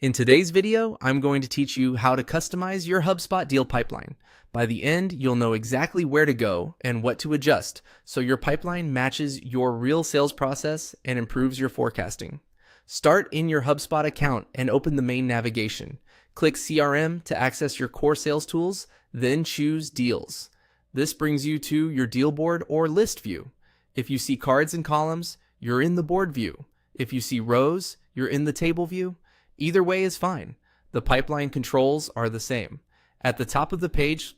In today's video, I'm going to teach you how to customize your HubSpot deal pipeline. By the end, you'll know exactly where to go and what to adjust so your pipeline matches your real sales process and improves your forecasting. Start in your HubSpot account and open the main navigation. Click CRM to access your core sales tools, then choose Deals. This brings you to your deal board or list view. If you see cards and columns, you're in the board view. If you see rows, you're in the table view. Either way is fine. The pipeline controls are the same. At the top of the page,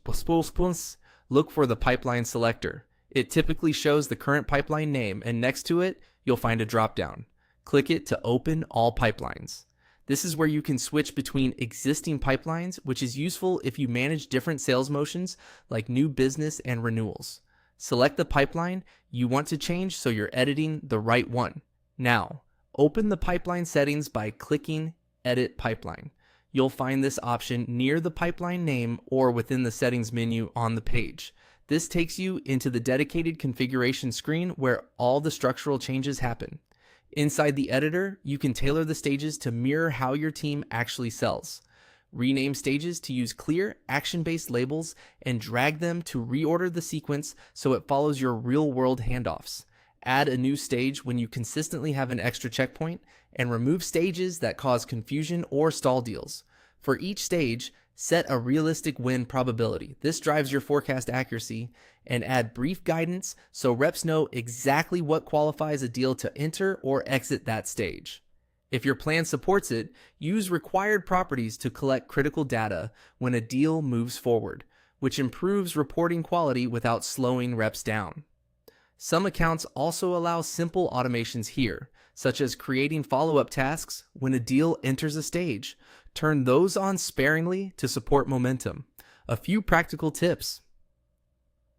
look for the pipeline selector. It typically shows the current pipeline name, and next to it, you'll find a drop-down. Click it to open all pipelines. This is where you can switch between existing pipelines, which is useful if you manage different sales motions like new business and renewals. Select the pipeline you want to change so you're editing the right one. Now, open the pipeline settings by clicking Edit Pipeline. You'll find this option near the pipeline name or within the settings menu on the page. This takes you into the dedicated configuration screen where all the structural changes happen. Inside the editor, you can tailor the stages to mirror how your team actually sells. Rename stages to use clear, action-based labels and drag them to reorder the sequence so it follows your real-world handoffs. Add a new stage when you consistently have an extra checkpoint, and remove stages that cause confusion or stall deals. For each stage, set a realistic win probability. This drives your forecast accuracy, and add brief guidance so reps know exactly what qualifies a deal to enter or exit that stage. If your plan supports it, use required properties to collect critical data when a deal moves forward, which improves reporting quality without slowing reps down. Some accounts also allow simple automations here, such as creating follow-up tasks when a deal enters a stage. Turn those on sparingly to support momentum. A few practical tips.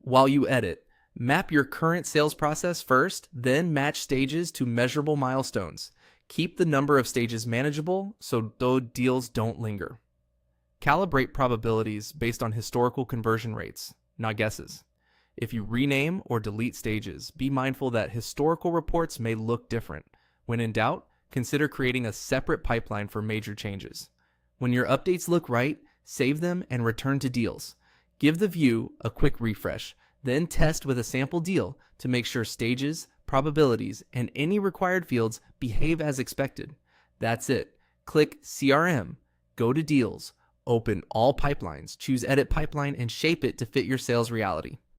While you edit, map your current sales process first, then match stages to measurable milestones. Keep the number of stages manageable so those deals don't linger. Calibrate probabilities based on historical conversion rates, not guesses. If you rename or delete stages, be mindful that historical reports may look different. When in doubt, consider creating a separate pipeline for major changes. When your updates look right, save them and return to deals. Give the view a quick refresh, then test with a sample deal to make sure stages, probabilities, and any required fields behave as expected. That's it. Click CRM, go to Deals, open all pipelines, choose Edit Pipeline, and shape it to fit your sales reality.